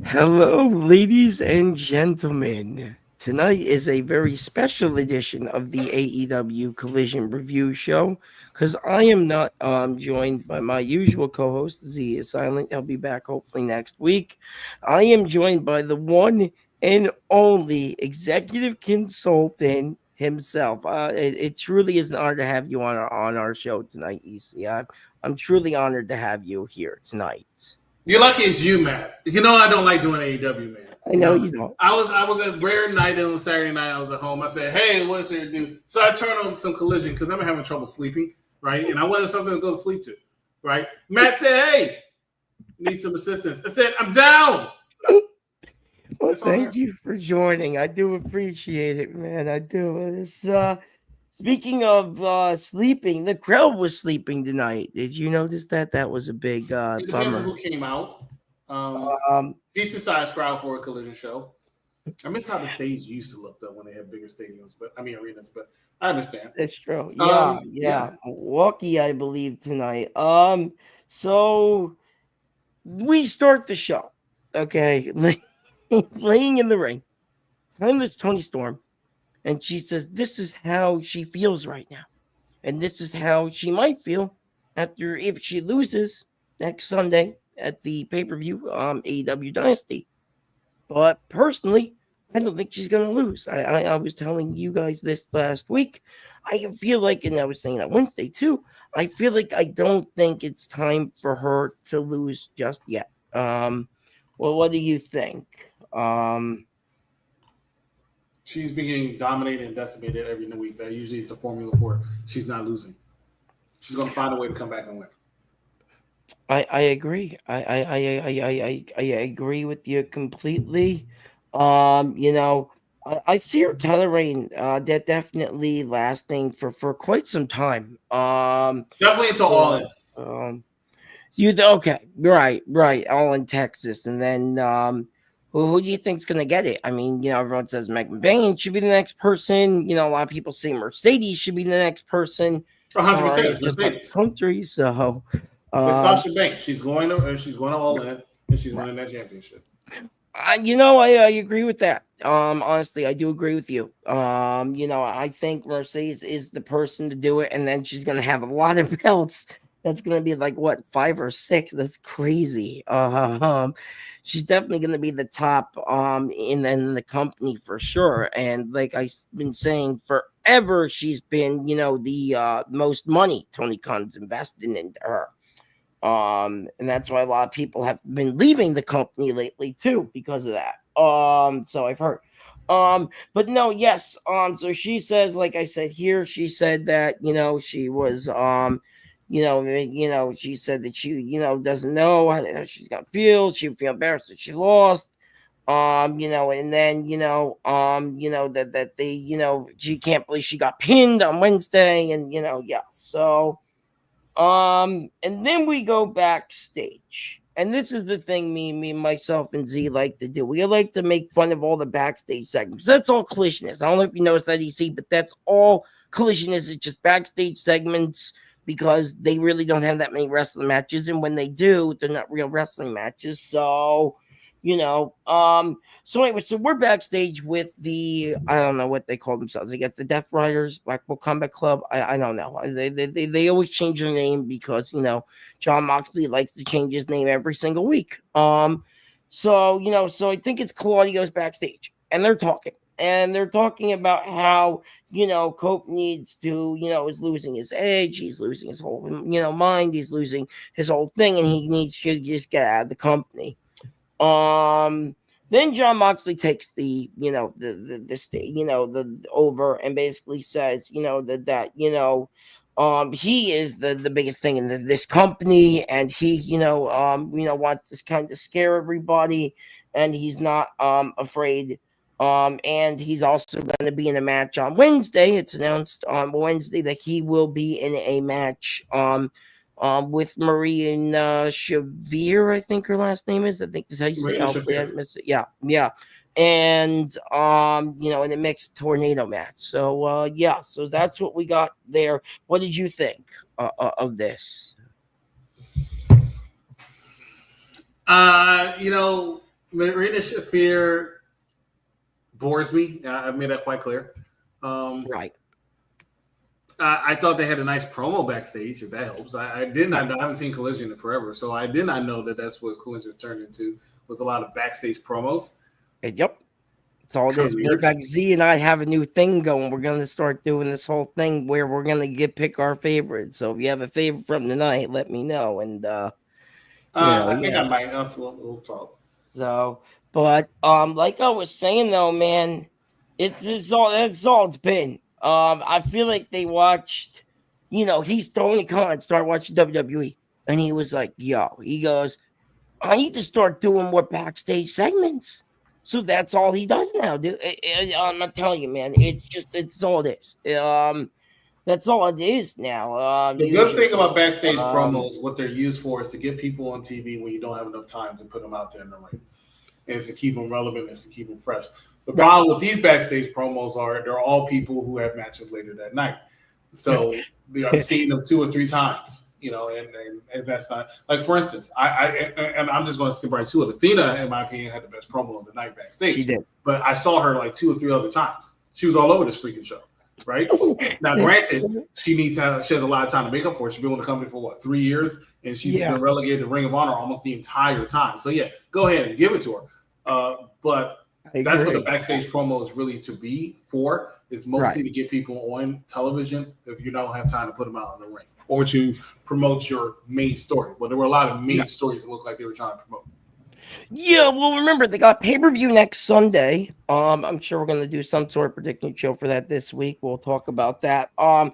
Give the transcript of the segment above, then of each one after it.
Hello, ladies and gentlemen. Tonight is a very special edition of the AEW Collision Review Show because I am not joined by my usual co host. Z is silent. He'll be back hopefully next week. I am joined by the one and only executive consultant himself. It truly is an honor to have you on our show tonight, EC. I'm truly honored to have you here tonight. You're lucky it's you, Matt. You know I don't like doing AEW, man. I know you don't. I was a rare night on Saturday night. I was at home. I said, "Hey, what's there to do?" So I turned on some Collision because I've been having trouble sleeping, right? And I wanted something to go to sleep to, right? Matt said, "Hey, need some assistance." I said, "I'm down." Well, thank you for joining. I do appreciate it, man. I do. Speaking of sleeping, the crowd was sleeping tonight. Did you notice that? That was a big It depends on bummer. who came out. Um, Decent sized crowd for a Collision show. I miss how the stage used to look though when they had bigger stadiums, arenas. But I understand. that's true. Yeah, Yeah. Milwaukee, I believe tonight. So we start the show. Okay, laying in the ring. I'm this Tony Storm, and she says this is how she feels right now. And this is how she might feel after if she loses next Sunday at the pay-per-view AEW Dynasty. But personally, I don't think she's gonna lose. I was telling you guys this last week. I feel like, and I was saying that Wednesday too. I feel like I don't think it's time for her to lose just yet. Well, what do you think? She's being dominated and decimated every week. That usually is the formula for she's not losing. She's going to find a way to come back and win. I agree. I agree with you completely. I see her tolerating that definitely lasting for quite some time. Definitely until all in. Um, okay, right, all in Texas, and then who do you think's gonna get it? I mean, everyone says Megan Bain should be the next person. A lot of people say Mercedes should be the next person. 100%. It's just like country, so. It's Sasha Banks. She's going to all in, and she's winning that championship. I agree with that. Honestly, I do agree with you. I think Mercedes is the person to do it, and then she's gonna have a lot of belts. That's gonna be like what 5 or 6. That's crazy. She's definitely gonna be the top in the company for sure. And like I've been saying forever, she's been the most money Tony Khan's invested into her. And that's why a lot of people have been leaving the company lately too because of that. So I've heard. But no, yes. So she says, like I said here, she said that she was she said that she doesn't know how she's gonna feel. She feel embarrassed that she lost. And then that they she can't believe she got pinned on Wednesday, and yeah. So and then we go backstage. And this is the thing me, myself, and Z like to do. We like to make fun of all the backstage segments. That's all Collision is. I don't know if you noticed that, EC, but that's all Collision is. It's just backstage segments because they really don't have that many wrestling matches. And when they do, they're not real wrestling matches. So, so anyway, so we're backstage with the I don't know what they call themselves. They got the Death Riders, Blackpool Combat Club. I don't know. They always change their name because John Moxley likes to change his name every single week. So I think it's Claudio's backstage, and they're talking. And they're talking about how, Cope needs to, is losing his edge. He's losing his whole, mind. He's losing his whole thing, and he needs to just get out of the company. Then John Moxley takes the over and basically says he is the biggest thing in this company, and he wants to kind of scare everybody, and he's not afraid. And he's also going to be in a match on Wednesday. It's announced on Wednesday that he will be in a match with Marina Shavir, I think her last name is. I think that's how you say it. Hopefully I miss it. Yeah. And in a mixed tornado match. So so that's what we got there. What did you think of this? Marina Shafir bores me. I've made that quite clear. Right. I thought they had a nice promo backstage, if that helps. I did not know. I haven't seen Collision in forever, so I did not know that that's what Collision's turned into, was a lot of backstage promos. Yep. That's all it is. Kinda Matter weird. of fact, Z and I have a new thing going. We're going to start doing this whole thing where we're going to pick our favorites. So if you have a favorite from tonight, let me know. And, I think I might. We'll talk. So, but like I was saying though, man, it's all it's been. I feel like they watched, he's Tony Khan started watching WWE, and he was like, "Yo," he goes, "I need to start doing more backstage segments." So that's all he does now, dude. I'm not telling you, man. It's all it is. That's all it is now. The good thing about backstage promos, what they're used for, is to get people on TV when you don't have enough time to put them out there in the ring. And it's to keep them relevant, it's to keep them fresh. The problem with these backstage promos are they're all people who have matches later that night. So I'm seeing them 2 or 3 times, and that's not, like, for instance, I'm just going to skip right to it. Athena, in my opinion, had the best promo of the night backstage. She did. But I saw her like 2 or 3 other times. She was all over this freaking show. Right now, granted, she has a lot of time to make up for it. She's been with the company for 3 years, and she's been relegated to Ring of Honor almost the entire time. So yeah, go ahead and give it to her. But that's what the backstage promo is really to be for. Is mostly to get people on television if you don't have time to put them out in the ring, or to promote your main story. But there were a lot of main stories that looked like they were trying to promote. Yeah, well, remember, they got pay-per-view next Sunday. I'm sure we're going to do some sort of predicting show for that this week. We'll talk about that. And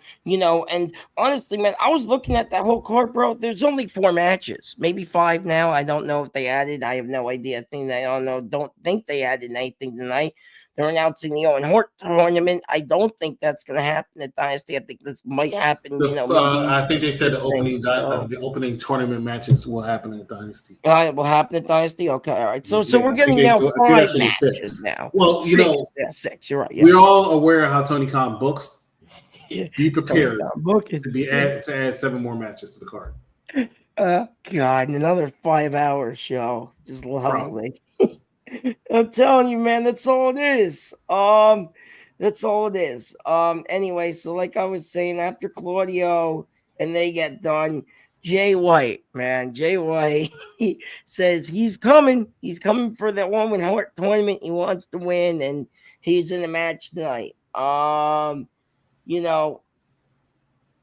honestly, man, I was looking at that whole card, bro. There's only 4 matches, maybe 5 now. I don't know if they added. I have no idea. Don't think they added anything tonight. They're announcing the Owen Hart tournament. I don't think that's going to happen at Dynasty. I think this might happen. I think they said the opening tournament matches will happen at Dynasty. It will happen at Dynasty. Okay, all right. So we're getting now 5 matches now. Well, 6. You're right. Yeah. We're all aware of how Tony Khan books. Be prepared to add 7 more matches to the card. God, another 5-hour show. Just lovely. I'm telling you, man, that's all it is. That's all it is. Anyway, so like I was saying, after Claudio and they get done, Jay White, he says he's coming. He's coming for that Owen Hart tournament. He wants to win, and he's in the match tonight.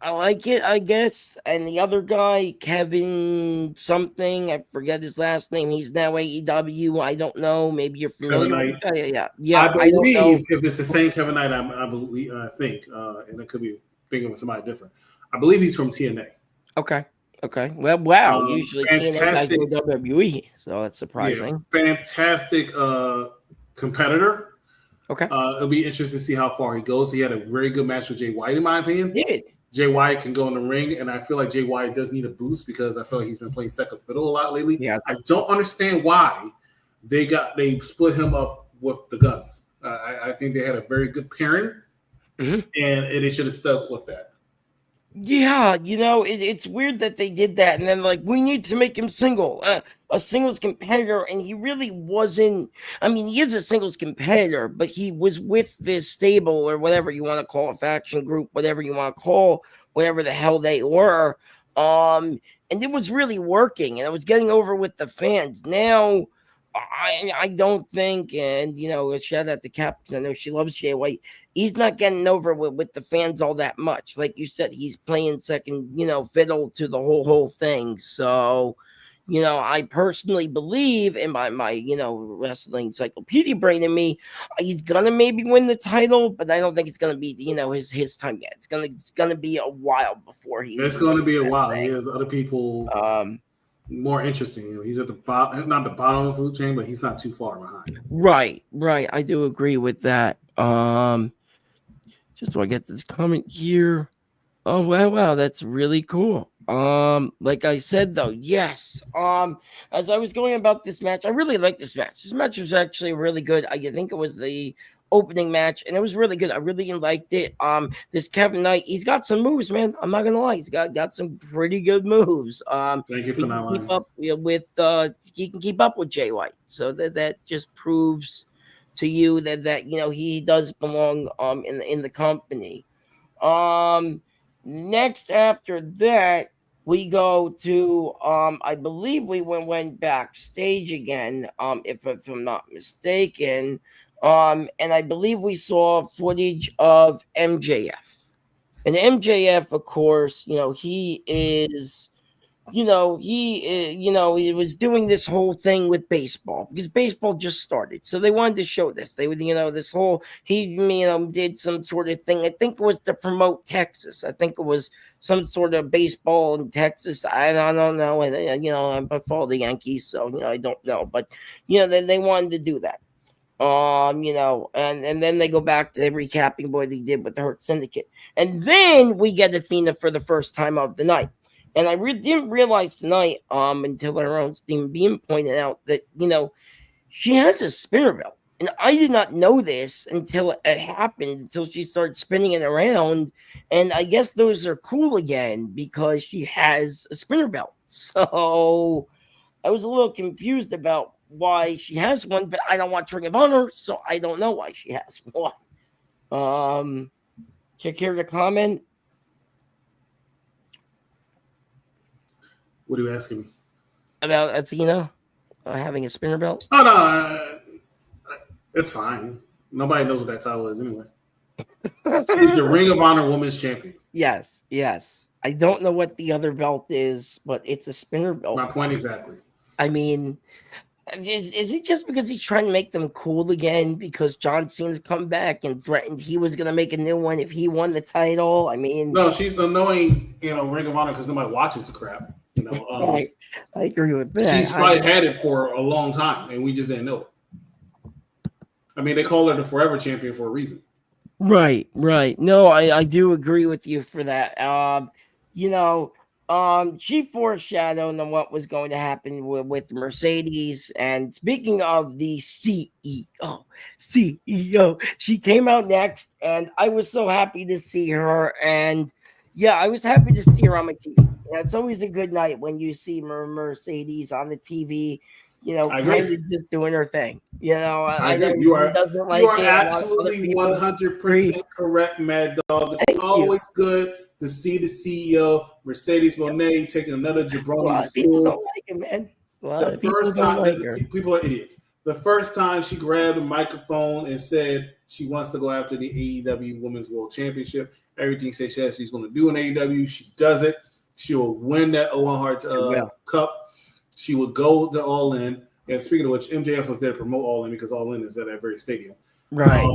I like it, I guess. And the other guy, Kevin something, I forget his last name. He's now AEW. I don't know. Maybe you're familiar with that. Yeah. I believe if it's the same Kevin Knight, I think, and it could be thinking with somebody different. I believe he's from TNA. Okay. Well, wow. Usually TNA guys go WWE, so that's surprising. Yeah, fantastic competitor. Okay. It'll be interesting to see how far he goes. He had a very good match with Jay White, in my opinion. He did. Jay White can go in the ring, and I feel like Jay White does need a boost because I feel like he's been playing second fiddle a lot lately. Yeah. I don't understand why they split him up with the Guns. I think they had a very good pairing, and they should have stuck with that. Yeah, it's weird that they did that, and then we need to make him a singles competitor, and he really wasn't. I mean, he is a singles competitor, but he was with this stable or whatever you want to call a faction group, whatever you want to call whatever the hell they were, and it was really working, and it was getting over with the fans. Now, I don't think, and a shout out to Cap because I know she loves Jay White. He's not getting over with the fans all that much. Like you said, he's playing second, fiddle to the whole thing. So, I personally believe in my wrestling encyclopedia brain in me, he's gonna maybe win the title, but I don't think it's gonna be his time yet. It's gonna be a while before he. It's gonna be a while. He has other people. More interesting. He's at the bottom, not the bottom of the food chain, but he's not too far behind. Right. I do agree with that. Just so I get this comment here. Oh wow, that's really cool. Like I said though, yes. As I was going about this match, I really like this match. This match was actually really good. I think it was the opening match, and it was really good. I really liked it. This Kevin Knight, he's got some moves, man. I'm not gonna lie, he's got some pretty good moves. Thank you He for can not keep lying. up with he can keep up with Jay White, so that just proves to you that he does belong in the company. Um, Next after that, we go to I believe we went backstage again, if I'm not mistaken. And I believe we saw footage of MJF. And MJF, of course, he is he was doing this whole thing with baseball because baseball just started. So they wanted to show this. They would, this whole, he, did some sort of thing. I think it was to promote Texas. I think it was some sort of baseball in Texas. I don't know. And, I follow the Yankees. So, I don't know. But, they wanted to do that. And then they go back to recapping what they did with the Hurt Syndicate. And then we get Athena for the first time of the night. And I didn't realize tonight, until our own Steam Beam pointed out that, she has a spinner belt. And I did not know this until it happened, until she started spinning it around. And I guess those are cool again because she has a spinner belt. So I was a little confused about why she has one, but I don't watch Ring of Honor, so I don't know why she has one. Check here to comment. What are you asking me? About Athena having a spinner belt? Oh, no. It's fine. Nobody knows what that title is anyway. She's the Ring of Honor Women's Champion. Yes. I don't know what the other belt is, but it's a spinner belt. My point exactly. I mean, is it just because he's trying to make them cool again? Because John Cena's come back and threatened he was going to make a new one if he won the title? I mean, no, she's annoying, Ring of Honor because nobody watches the crap. I agree with that. She's probably had it for a long time, and we just didn't know it. I mean, they call her the Forever Champion for a reason. Right. No, I do agree with you for that. She foreshadowed on what was going to happen with Mercedes. And speaking of the CEO, she came out next, and I was so happy to see her. And yeah, I was happy to see her on my TV. It's always a good night when you see Mercedes on the TV. Kind of just doing her thing. I know you are absolutely 100% correct, Mad Dog. It's always good to see the CEO, Mercedes Mone, taking another jabroni to school. People don't like it, man. The first time, people are idiots. The first time she grabbed a microphone and said she wants to go after the AEW Women's World Championship, everything says she's going to do in AEW. She does it. She will win that Owen Hart Cup. She would go to All In. And speaking of which, MJF was there to promote All In because All In is at that very stadium. Right.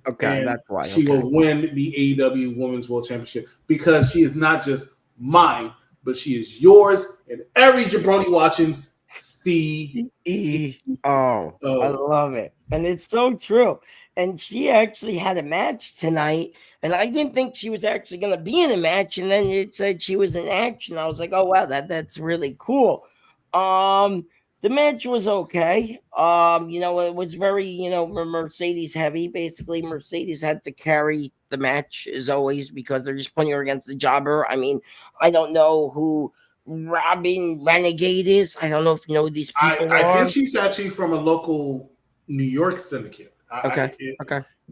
Okay, that's why. She will win the AEW Women's World Championship because she is not just mine, but she is yours and every jabroni watching's CEO. I love it. And it's so true. And she actually had a match tonight, and I didn't think she was actually going to be in a match. And then it said she was in action. I was like, oh wow, that's really cool. The match was okay. It was very, Mercedes heavy. Basically, Mercedes had to carry the match as always because they're just putting her against the jobber. I mean, I don't know who Robin Renegade is. I don't know if you know who these people I are. think she's actually from a local New York syndicate. Okay.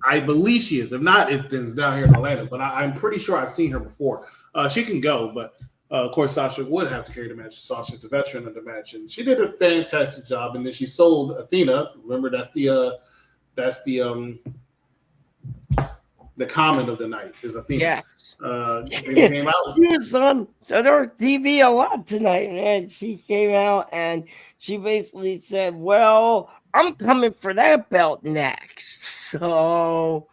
I believe she is. If not, it's down here in Atlanta. But I'm pretty sure I've seen her before. She can go, but of course, Sasha would have to carry the match. Sasha's the veteran of the match, and she did a fantastic job. And then she sold Athena. Remember, that's the comment of the night is Athena. Yes. Came out. She was on her TV a lot tonight, man. She came out and she basically said, "Well, I'm coming for that belt next." So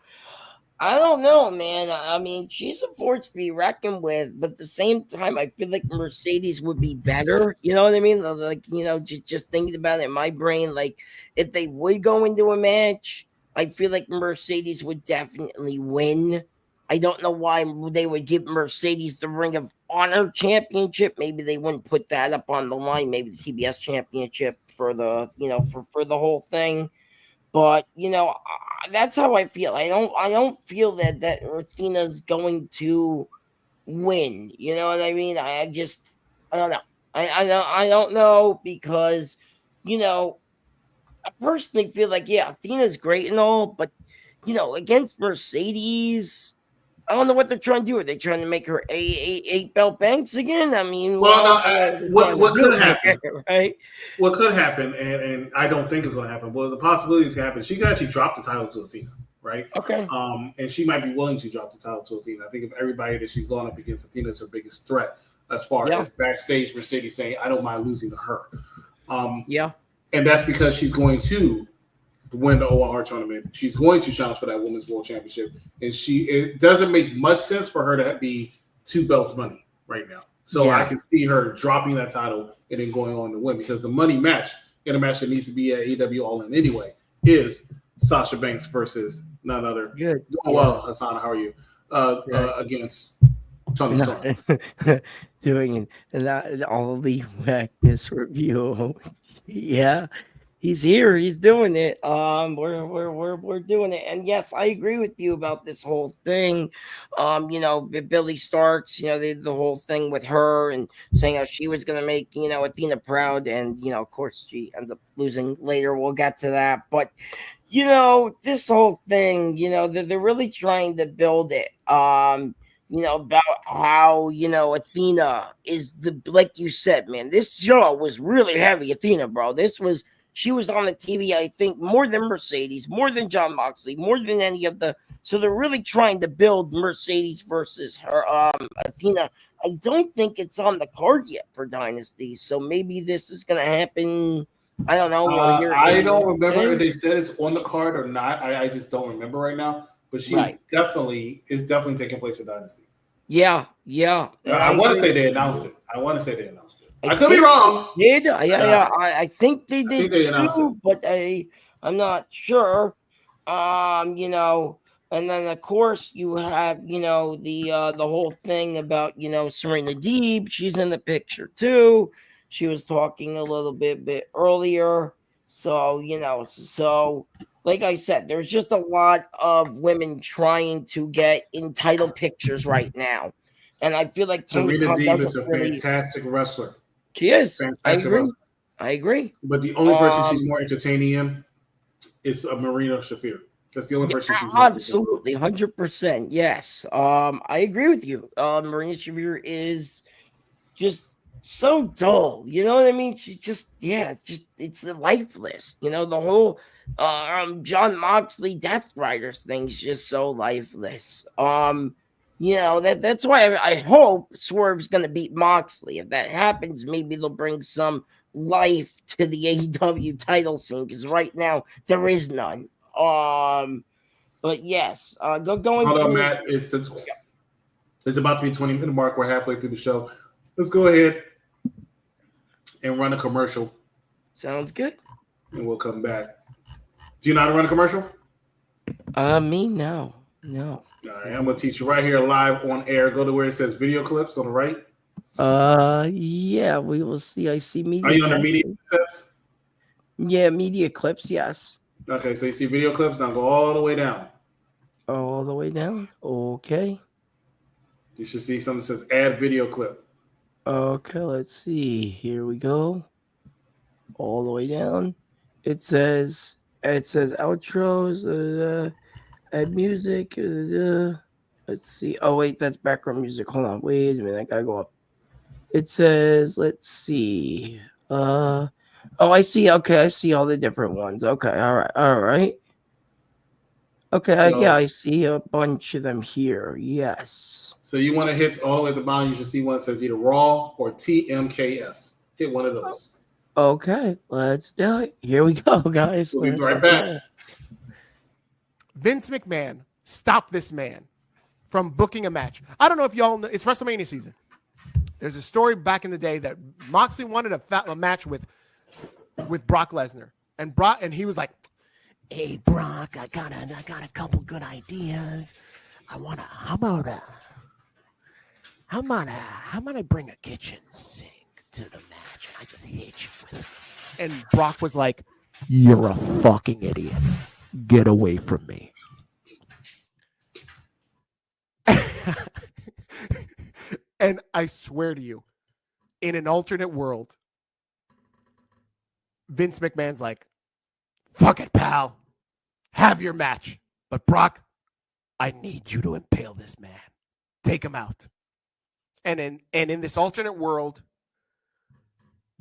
I don't know, man. I mean, she's a force to be reckoned with, but at the same time, I feel like Mercedes would be better. You know what I mean? Like, just thinking about it in my brain, like if they would go into a match, I feel like Mercedes would definitely win. I don't know why they would give Mercedes the Ring of Honor championship. Maybe they wouldn't put that up on the line. Maybe the CBS championship for the, for the whole thing. But that's how I feel. I don't feel that Athena's going to win. You know what I mean? I don't know. I don't know because you know I personally feel like yeah, Athena's great and all, but against Mercedes, I don't know what they're trying to do. Are they trying to make her eight belt banks again? I mean, Well, I no. don't know what they're What trying to what could do happen? here, right? What could happen, and I don't think it's going to happen. Well, the possibilities can happen. She could actually drop the title to Athena, right? Okay. And she might be willing to drop the title to Athena. I think if everybody that she's gone up against, Athena is her biggest threat as far Yeah. as backstage. Mercedes saying, "I don't mind losing to her," Yeah. and that's because she's going to win the OR tournament. She's going to challenge for that women's world championship, and it doesn't make much sense for her to be two belts money right now. So I Yeah. can see her dropping that title and then going on to win because the money match in a match that needs to be at AEW All In anyway is Sasha Banks versus none other. Good. Oh, well, Hassan, how are you? Against Tony Storm. Doing all the whackness review. Yeah, he's here. He's doing it. We're doing it. And yes, I agree with you about this whole thing. Billy Starks. The whole thing with her and saying how she was gonna make Athena proud, and of course she ends up losing later. We'll get to that, but this whole thing. They're really trying to build it. About how, Athena is like you said, man, this show was really heavy. Athena, bro. She was on the TV, I think, more than Mercedes, more than John Moxley, more than any of so they're really trying to build Mercedes versus her, Athena. I don't think it's on the card yet for Dynasty. So maybe this is going to happen. I don't know. We'll hear it. I don't remember if they said it's on the card or not. I just don't remember right now. But she's definitely taking place at Dynasty. Yeah. I want to say they announced it. I could be wrong. Did yeah. I think they did too, but I'm not sure. And then of course you have the whole thing about Serena Deeb. She's in the picture too. She was talking a little bit earlier, so like I said, there's just a lot of women trying to get in title pictures right now, and I feel like Serena Deeb is a fantastic wrestler. She is. I agree. But the only person she's more entertaining in is Marina Shafir. That's the only person she's absolutely 100%. Yes. I agree with you. Marina Shafir is just so dull. You know what I mean? She it's lifeless. The whole John Moxley Death Riders thing's just so lifeless. That's why I hope Swerve's gonna beat Moxley. If that happens, maybe they'll bring some life to the AEW title scene, because right now there is none. But yes, going. Hold on, Matt. It's about to be 20-minute mark. We're halfway through the show. Let's go ahead and run a commercial. Sounds good. And we'll come back. Do you know how to run a commercial? Me, no. All right, I'm gonna teach you right here live on air. Go to where it says video clips on the right. Yeah, we will see. I see media. Are you under media clips? Yeah, media clips, yes. Okay, so you see video clips, now go all the way down. All the way down? Okay. You should see something that says add video clip. Okay, let's see. Here we go. All the way down. It says outros, add music. Let's see. Oh wait, that's background music. Hold on. Wait a minute. I gotta go up. It says, let's see. Oh, I see. Okay, I see all the different ones. Okay, all right. Okay, yeah, I see a bunch of them here. Yes. So you want to hit all the way at the bottom. You should see one that says either Raw or TMKS. Hit one of those. Okay, let's do it. Here we go, guys. We'll be right back. Vince McMahon, stop this man from booking a match. I don't know if y'all know, it's WrestleMania season. There's a story back in the day that Moxley wanted a match with Brock Lesnar, and he was like, "Hey Brock, I got a couple good ideas. How about I bring a kitchen sink to the match and I just hit you with it?" And Brock was like, You're a fucking idiot. Get away from me. And I swear to you, in an alternate world, Vince McMahon's like, fuck it, pal. Have your match. But Brock, I need you to impale this man. Take him out. And in this alternate world,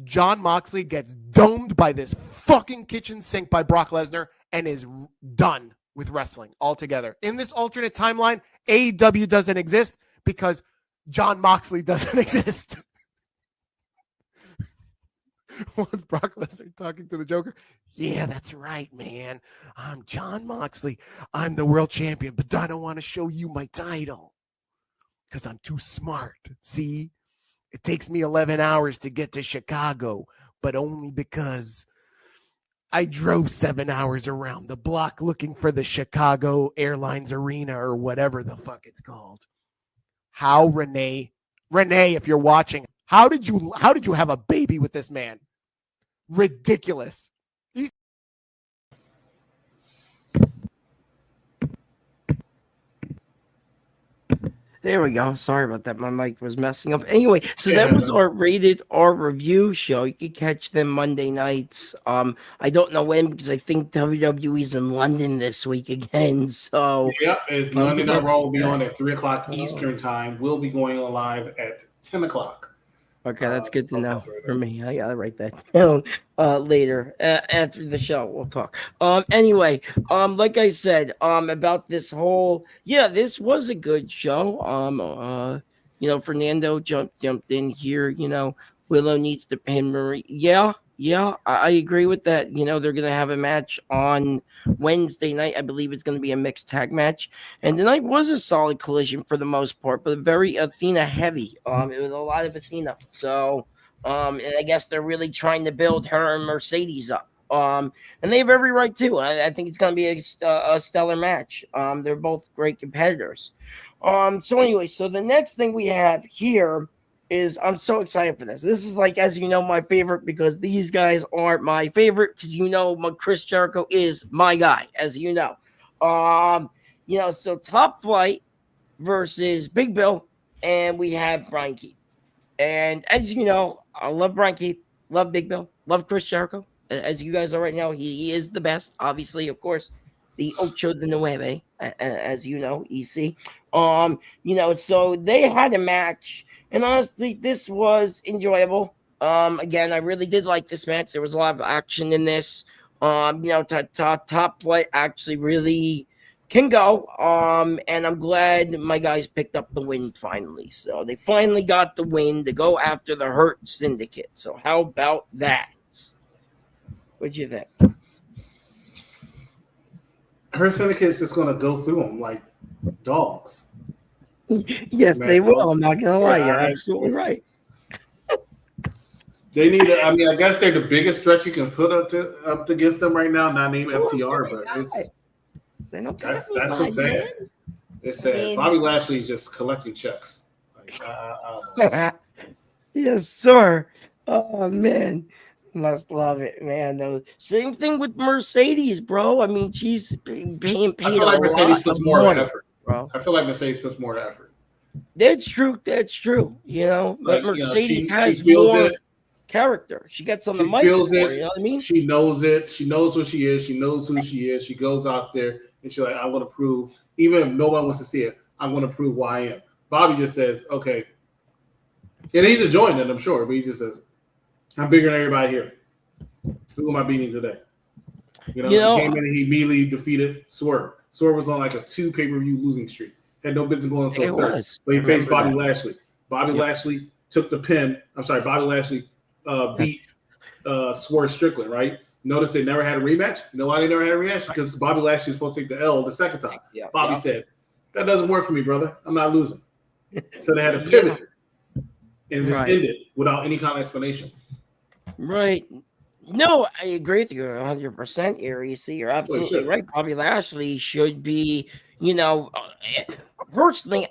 Jon Moxley gets domed by this fucking kitchen sink by Brock Lesnar and is done with wrestling altogether. In this alternate timeline, AEW doesn't exist because Jon Moxley doesn't exist. Was Brock Lesnar talking to the Joker? Yeah, that's right, man. I'm Jon Moxley. I'm the world champion, but I don't want to show you my title because I'm too smart. See? It takes me 11 hours to get to Chicago, but only because I drove 7 hours around the block looking for the Chicago Airlines Arena or whatever the fuck it's called. How Renee, if you're watching, how did you have a baby with this man? Ridiculous. There we go. Sorry about that. My mic was messing up. Anyway, so that was our rated R review show. You can catch them Monday nights. I don't know when because I think WWE's in London this week again. So yep, it's Monday Night Raw will be on at 3:00 Eastern time. We'll be going on live at 10 o'clock. Okay, that's good to know for me. I gotta write that down later after the show. We'll talk. Anyway, like I said, about this whole this was a good show. Fernando jumped in here. Willow needs to pin Marie. Yeah, I agree with that. They're gonna have a match on Wednesday night. I believe it's gonna be a mixed tag match. And the night was a solid collision for the most part, but very Athena heavy. It was a lot of Athena. So, and I guess they're really trying to build her and Mercedes up. And they have every right to. I think it's going to be a stellar match. They're both great competitors. So anyway, so the next thing we have here is I'm so excited for this. This is like, as you know, my favorite because these guys aren't my favorite because Chris Jericho is my guy, as you know. So Top Flight versus Big Bill, and we have Brian Keith. And as you know, I love Brian Keith, love Big Bill, love Chris Jericho. As you guys are right now, he is the best, obviously, of course, the Ocho de Nueve, as you know, EC. So they had a match, and honestly, this was enjoyable. Again, I really did like this match. There was a lot of action in this. Top Flight actually really can go. And I'm glad my guys picked up the win finally. So they finally got the win to go after the Hurt Syndicate. So how about that? What'd you think? Hurt Syndicate's just going to go through them like dogs. Yes, they will. I'm not going to lie. You're absolutely right. They need I guess they're the biggest stretch you can put up against them right now, not named FTR, but that's what's sad. It's sad. Bobby Lashley's just collecting checks. Yes, sir. Oh, man. Must love it, man. Same thing with Mercedes, bro. I mean, she's being paid. I feel like Mercedes puts more effort, bro. I feel like Mercedes puts more effort. That's true. But Mercedes has more character. She gets on the mic. You know what I mean? She knows it. She knows what she is. She knows who she is. She goes out there and she's like, I want to prove, even if no one wants to see it, I want to prove who I am. Bobby just says, okay. And he's enjoying it, I'm sure, but he just says, I'm bigger than everybody here. Who am I beating today? He came in and he immediately defeated Swerve. Swerve was on like a 2 pay-per-view losing streak. Had no business going until the third. But he faced Bobby Lashley. Bobby Lashley took the pin. Bobby Lashley beat Swerve Strickland, right? Notice they never had a rematch. You know why they never had a rematch? Because Bobby Lashley was supposed to take the L the second time. Bobby said, that doesn't work for me, brother. I'm not losing. So they had to pivot and just end it without any kind of explanation. Right. No, I agree with you 100%, Ari. See, you're absolutely right. Bobby Lashley should be, personally,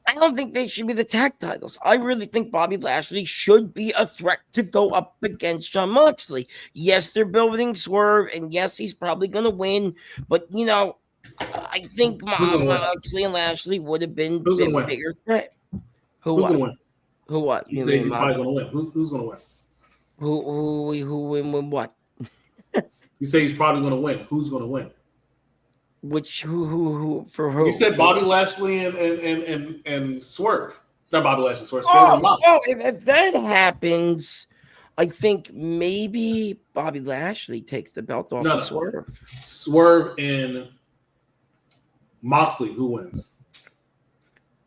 I don't think they should be the tag titles. I really think Bobby Lashley should be a threat to go up against Jon Moxley. Yes, they're building Swerve, and yes, he's probably going to win. But, I think Who's gonna win? Moxley and Lashley would have been Who's gonna a win? bigger threat. Who Who's what? gonna win? Who what? You You say mean he's probably gonna win. Who's gonna win? who win what? You say he's probably gonna win. Who's gonna win? Which who for who? You said Bobby Lashley and Swerve. It's not Bobby Lashley, Swerve. Swerve and Mox. If that happens, I think maybe Bobby Lashley takes the belt off of Swerve. Swerve and Moxley, who wins?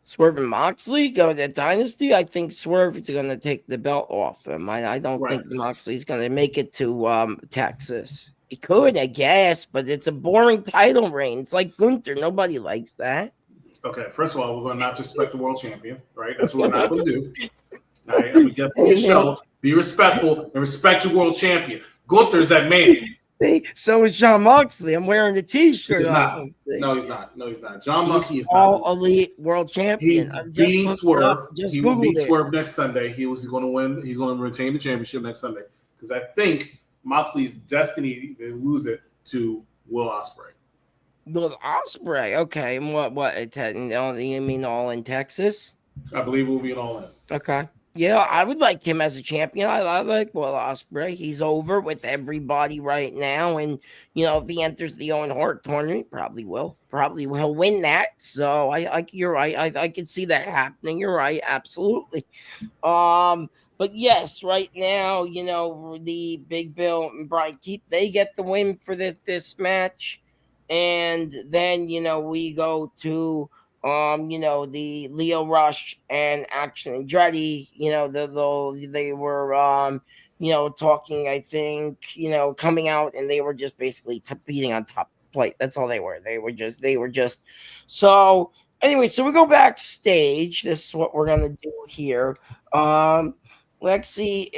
Swerve and Moxley go to Dynasty. I think Swerve is going to take the belt off him. I don't think Moxley's going to make it to Texas. He could, I guess, but it's a boring title reign. It's like Gunther. Nobody likes that. Okay, first of all, we're going to not disrespect the world champion, right? That's what we're not going to do. All right, I mean, guess your show. Be respectful and respect your world champion. Gunther's that man. So is Jon Moxley. I'm wearing the T-shirt. No, he's not. Jon Moxley is all elite world champion. He's beating Swerve. He will beat Swerve next Sunday. He's going to win. He's going to retain the championship next Sunday because I think Moxley's destiny to lose it to Will Ospreay. Will Ospreay, okay. And what? You mean all in Texas? I believe it will be an all in. Okay. Yeah, I would like him as a champion. I like Will Ospreay. He's over with everybody right now, and if he enters the Owen Hart tournament, probably will win that. So you're right. I can see that happening. You're right, absolutely. But yes, right now, the Big Bill and Brian Keith, they get the win for this match, and then we go to. The Leo Rush and Action Andretti, they were, talking, I think, coming out, and they were just basically beating on top plate. That's all they were. They were just, so anyway, so we go backstage. This is what we're going to do here. Lexi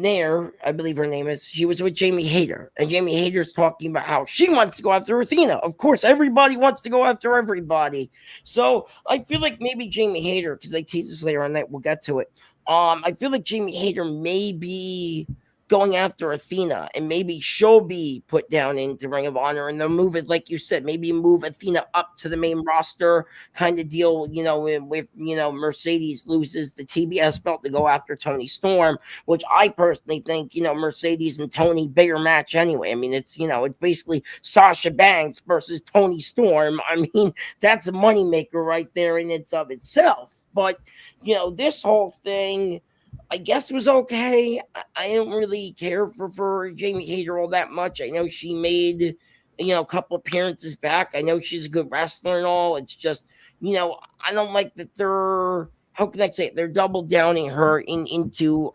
Nair, I believe her name is, she was with Jamie Hayter, and Jamie Hayter's talking about how she wants to go after Athena. Of course, everybody wants to go after everybody. So I feel like maybe Jamie Hayter, because they tease us later on that, we'll get to it. I feel like Jamie Hayter may be going after Athena, and maybe she'll be put down into Ring of Honor, and they'll move it, like you said, maybe move Athena up to the main roster kind of deal, with Mercedes loses the TBS belt to go after Toni Storm, which I personally think, Mercedes and Toni, bigger match anyway. I mean, it's basically Sasha Banks versus Toni Storm. I mean, that's a moneymaker right there in of itself. But, this whole thing, I guess it was okay. I don't really care for Jamie Hayter all that much. I know she made, a couple appearances back. I know she's a good wrestler and all. It's just, I don't like that they're, how can I say it? They're double downing her into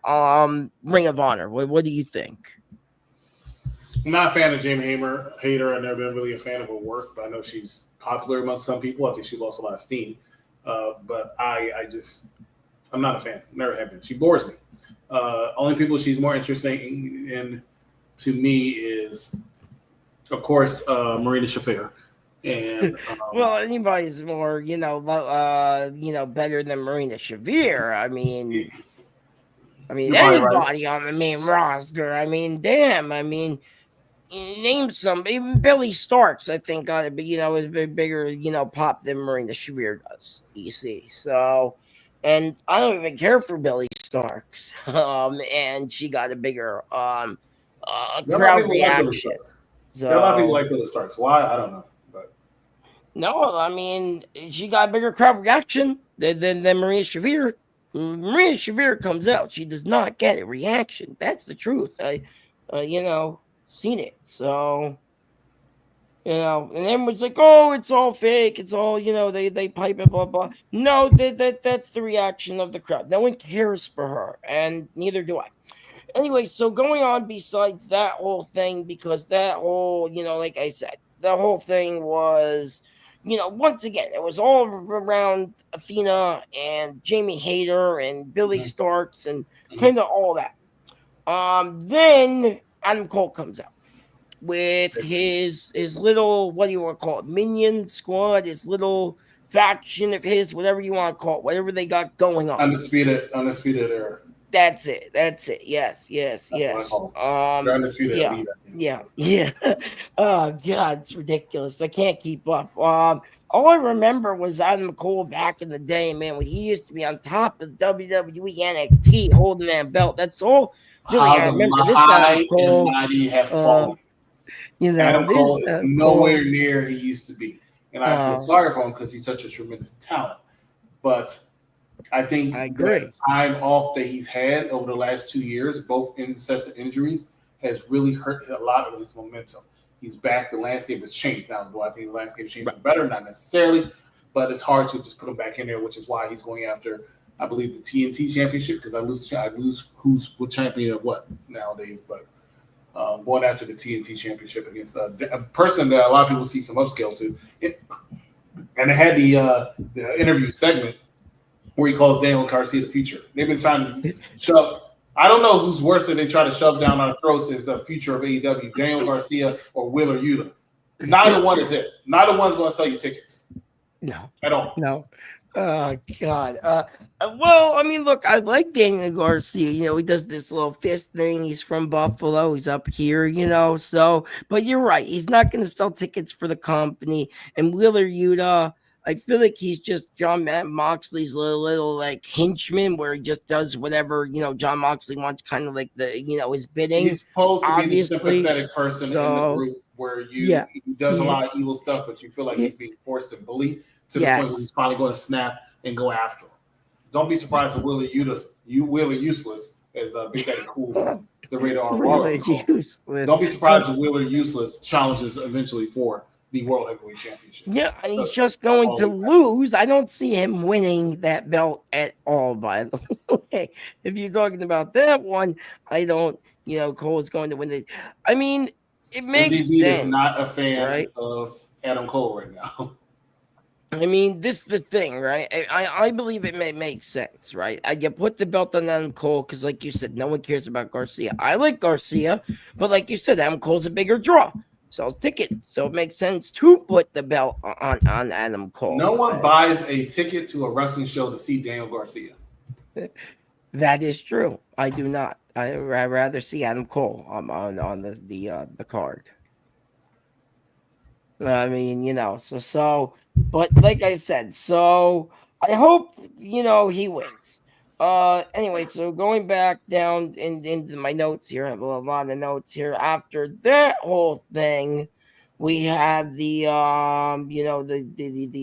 Ring of Honor. What do you think? I'm not a fan of Jamie Hayter. I've never been really a fan of her work, but I know she's popular among some people. I think she lost a lot of steam. But I'm not a fan. Never have been. She bores me. Only people she's more interesting in to me is, of course, Marina Shafir. And well, anybody's more, better than Marina Shafir. I mean, anybody on the main roster. I mean, damn. I mean, name some. Even Billy Starks, I think, got it, is a bit bigger, pop than Marina Shafir does. You see, so. And I don't even care for Billy Starks. And she got a bigger crowd reaction. A lot of people like Billy Starks. Why? I don't know. But no, I mean, she got a bigger crowd reaction than Maria Shafir. Maria Shafir comes out. She does not get a reaction. That's the truth. I seen it. So, and everyone's like, oh, it's all fake. It's all, they pipe it, blah, blah. No, that's the reaction of the crowd. No one cares for her, and neither do I. Anyway, so going on besides that whole thing, because that whole, like I said, the whole thing was, once again, it was all around Athena and Jamie Hayter and Billy Starks and kind of all that. Then Adam Cole comes out with his little, what do you want to call it, minion squad, his little faction of his, whatever you want to call it, whatever they got going on. Undisputed era. That's it. Yes. That's what I call them. They're undisputed Yeah. elite, I think. Yeah. Oh God, it's ridiculous. I can't keep up. All I remember was Adam Cole back in the day, man, when he used to be on top of WWE NXT holding that belt. That's all really I How the remember. This high Adam Cole, and mighty have fallen. Adam this Cole is Adam nowhere Cole, near he used to be. And I feel sorry for him because he's such a tremendous talent. But I think the time off that he's had over the last 2 years, both incessant injuries, has really hurt a lot of his momentum. He's back. The landscape has changed now. Do I think the landscape changed for better? Not necessarily, but it's hard to just put him back in there, which is why he's going after, I believe, the TNT championship, because I lose who's champion of what nowadays, but going after the TNT championship against a person that a lot of people see some upscale to. And it had the interview segment where he calls Daniel Garcia the future. They've been trying to shove. I don't know who's worse that they try to shove down our throats as the future of AEW, Daniel Garcia or Wheeler Yuta. Neither one is it. Neither one's going to sell you tickets. No. At all. No. Oh God. Well, I mean, look, I like Daniel Garcia. He does this little fist thing. He's from Buffalo. He's up here. So, but you're right. He's not going to sell tickets for the company. And Wheeler Yuta, I feel like he's just John Moxley's little like henchman, where he just does whatever John Moxley wants, kind of like his bidding. He's supposed to be the sympathetic person in the group where he does a lot of evil stuff, but you feel like he's being forced and bullied to the point where he's probably going to snap and go after him. Don't be surprised if Wheeler Useless, as Big Daddy Cool, the Radar Useless. Don't be surprised if Wheeler Useless challenges eventually for the World Heavyweight Championship. Yeah, and he's just going to lose. I don't see him winning that belt at all, by the way. If you're talking about that one, I don't, Cole is going to win it. I mean, it makes MDB sense. is not a fan of Adam Cole right now. I mean, this is the thing, right? I believe it makes sense, right? You put the belt on Adam Cole because, like you said, no one cares about Garcia. I like Garcia, but like you said, Adam Cole's a bigger draw. Sells tickets, so it makes sense to put the belt on Adam Cole. No one buys a ticket to a wrestling show to see Daniel Garcia. That is true. I do not. I'd rather see Adam Cole on the card. I mean, so. But like I said, so I hope he wins. Anyway, so going back down into my notes here, I have a lot of notes here. After that whole thing, we have the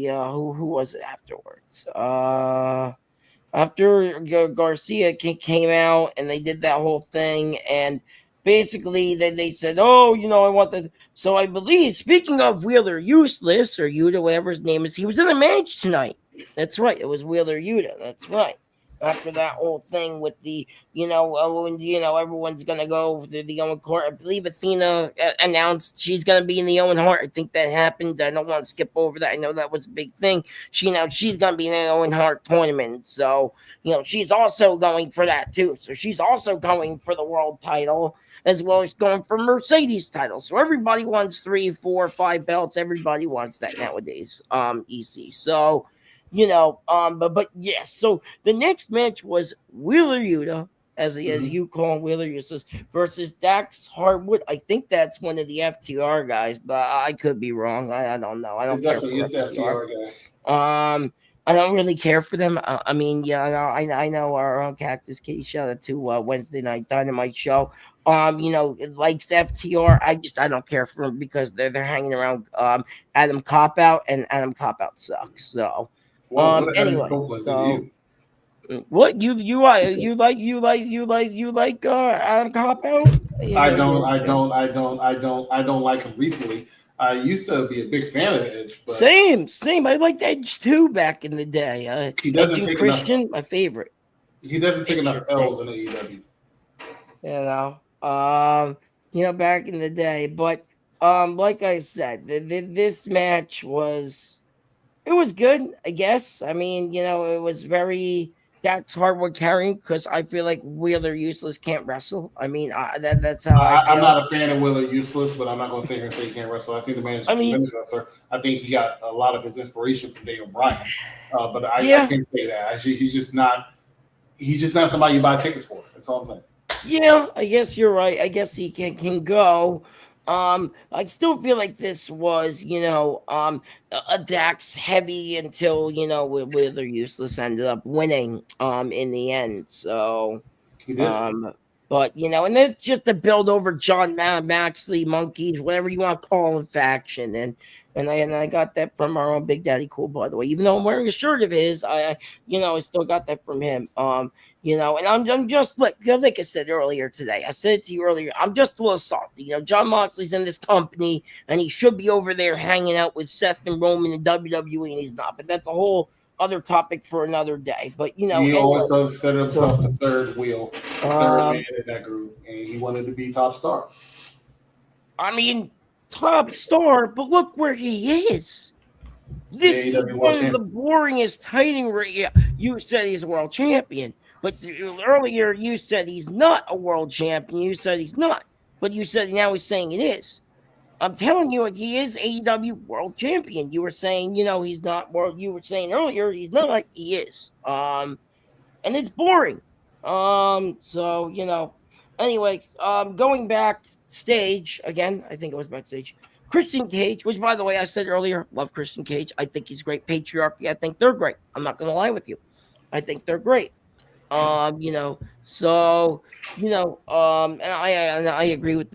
who was it afterwards? After Garcia came out and they did that whole thing, and basically they said, oh, I want the. So I believe, speaking of Wheeler Useless or Yuta, whatever his name is, he was in a match tonight. That's right. It was Wheeler Yuta. That's right. After that whole thing with the, everyone's going to go to the Owen Hart. I believe Athena announced she's going to be in the Owen Hart. I think that happened. I don't want to skip over that. I know that was a big thing. She announced she's going to be in the Owen Hart tournament. So, she's also going for that too. So she's also going for the world title as well as going for Mercedes title. So everybody wants 3, 4, 5 belts. Everybody wants that nowadays. EC. So, but yes. So the next match was Wheeler Yuta, as you call him, Wheeler Useless, versus Dax Harwood. I think that's one of the FTR guys, but I could be wrong. I don't know. I don't care for FTR guy. I don't really care for them. I know our Cactus Kitty. Shout out to Wednesday Night Dynamite show. Likes FTR. I don't care for them because they're hanging around Adam Cop Out, and Adam Cop Out sucks. So. Anyway, so what you like Adam Cop Out? I don't like him recently. I used to be a big fan of Edge. But same. I liked Edge too back in the day. He doesn't Edge take Christian, enough, my favorite. He doesn't take enough L's in AEW. Back in the day, but like I said, this match was. It was good, I guess. I mean, it was very Dax Harwood carrying because I feel like Wheeler Useless can't wrestle. I mean, that's how I I'm feel. not a fan of Wheeler Useless, but I'm not going to sit here and say he can't wrestle. I think the man is a I mean, tremendous wrestler. I think he got a lot of his inspiration from Daniel Bryan, but I yeah, can't say that. Actually, he's just not. He's just not somebody you buy tickets for. That's all I'm saying. yeah. I guess you're right. I guess he can go. I still feel like this was, a Dax heavy until Wheeler Useless ended up winning in the end. So He did. Um, but and then it's just to build over John Maxley, monkeys, whatever you want to call them, faction, and I got that from our own Big Daddy Cool, by the way. Even though I'm wearing a shirt of his, I still got that from him. And I'm just like I said earlier today. I said it to you earlier. I'm just a little salty. John Moxley's in this company, and he should be over there hanging out with Seth and Roman in WWE, and he's not. But that's a whole other topic for another day. But He anyway, always considered himself the third wheel, third man in that group, and he wanted to be top star. I mean, top star, but look where he is. This is one of the boringest title. Yeah, you said he's a world champion, but earlier you said he's not a world champion. You said he's not, but you said now he's saying it is. I'm telling you, he is AEW world champion. You were saying, he's not world. You were saying earlier he's not. He is. And it's boring. So anyway, going backstage again. I think it was backstage. Christian Cage, which by the way I said earlier, love Christian Cage. I think he's great. Patriarchy, I think they're great. I'm not gonna lie with you. I think they're great. And I agree with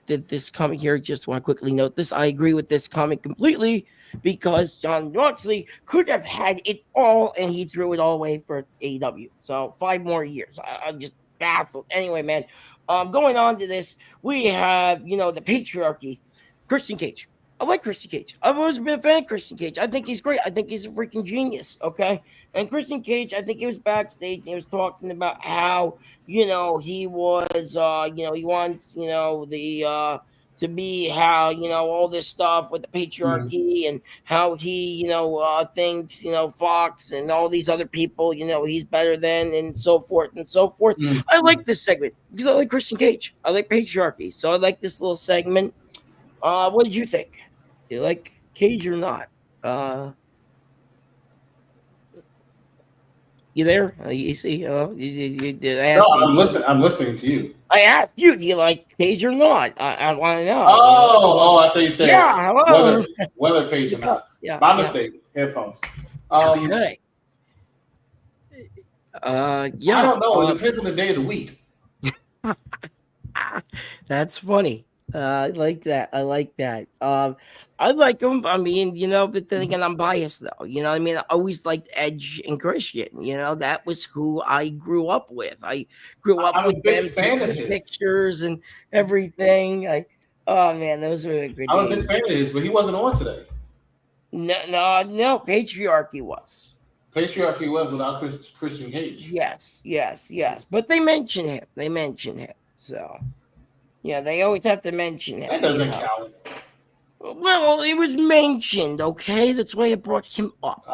this comment here. Just want to quickly note this. I agree with this comment completely because John Moxley could have had it all and he threw it all away for AEW. So 5 more years. I'm just baffled. Anyway, man. Going on to this, we have the patriarchy. Christian Cage. I like Christian Cage. I've always been a fan of Christian Cage. I think he's great. I think he's a freaking genius. Okay. And Christian Cage, I think he was backstage and he was talking about how, he was, he wants, to be how, all this stuff with the patriarchy and how he, thinks, Fox and all these other people, he's better than and so forth and so forth. I like this segment because I like Christian Cage. I like patriarchy. So I like this little segment. What did you think? You like Cage or not? You there? You see? I'm listening to you. I asked you, do you like Cage or not? I want to know. I thought you said hello. whether Cage or not. Yeah, my mistake. Headphones. Okay. I don't know. It depends on the day of the week. That's funny. I like that. I like him. I mean, but then again, I'm biased though. You know what I mean? I always liked Edge and Christian. That was who I grew up with. I grew up with a big fan of his pictures and everything. Oh man, those were good days. I'm a big fan of his, but he wasn't on today. No. Patriarchy was. Patriarchy was without Christian Cage. Yes. But they mention him. So. Yeah, they always have to mention it. That doesn't count. Well, it was mentioned, okay? That's why I brought him up.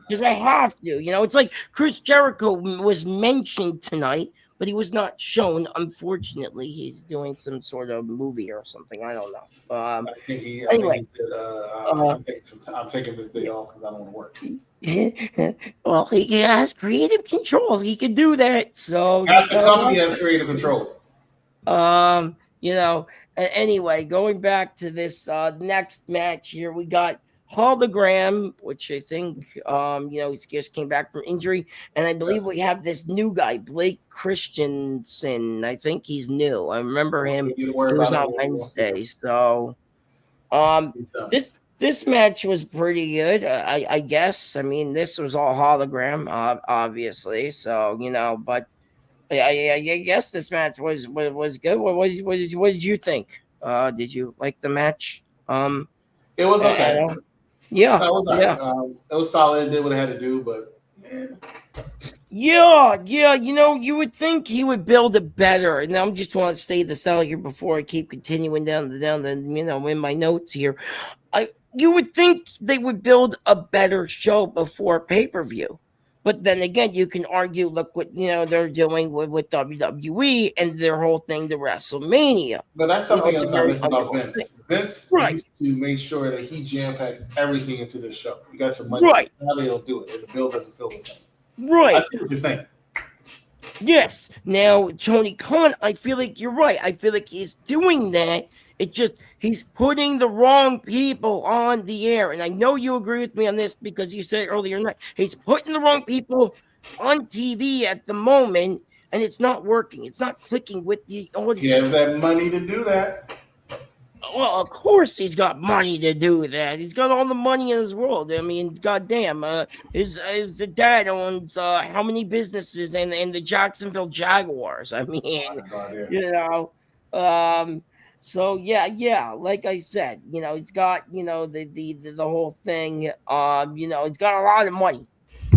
Because I have to. It's like Chris Jericho was mentioned tonight, but he was not shown. Unfortunately, he's doing some sort of movie or something. I don't know. I think he said, I'm taking this day off because I don't want to work. Well, he has creative control. He can do that. So the company has creative control. Anyway, going back to this next match here, we got Hologram, which I think he just came back from injury, and I believe we have this new guy, Blake Christensen. I think he's new. I remember him. He was on Wednesday. So this match was pretty good, I guess. I mean, this was all hologram, obviously. So but I guess this match was good. What did you think? Did you like the match? It was okay. Yeah, it was solid. It did what it had to do, but yeah. You would think he would build it better. And I just want to stay this out here before I keep continuing down the in my notes here. You would think they would build a better show before pay-per-view. But then again, you can argue, look what they're doing with WWE and their whole thing to WrestleMania. But that's something It's else a I very miss about underrated thing. Vince. Vince Right. used to make sure that he jam-packed everything into the show. You got your money. Right. Now they don't do it, and the bill doesn't feel the same. I Right. see what you're saying. Yes. Now, Tony Khan, I feel like you're right. I feel like he's doing that. He's putting the wrong people on the air. And I know you agree with me on this because you said earlier tonight, he's putting the wrong people on TV at the moment, and it's not working. It's not clicking with the audience. He has that money to do that. Well, of course he's got money to do that. He's got all the money in his world. I mean, goddamn, his dad owns how many businesses in the Jacksonville Jaguars. I mean, so yeah, like I said, he's got the whole thing. He's got a lot of money.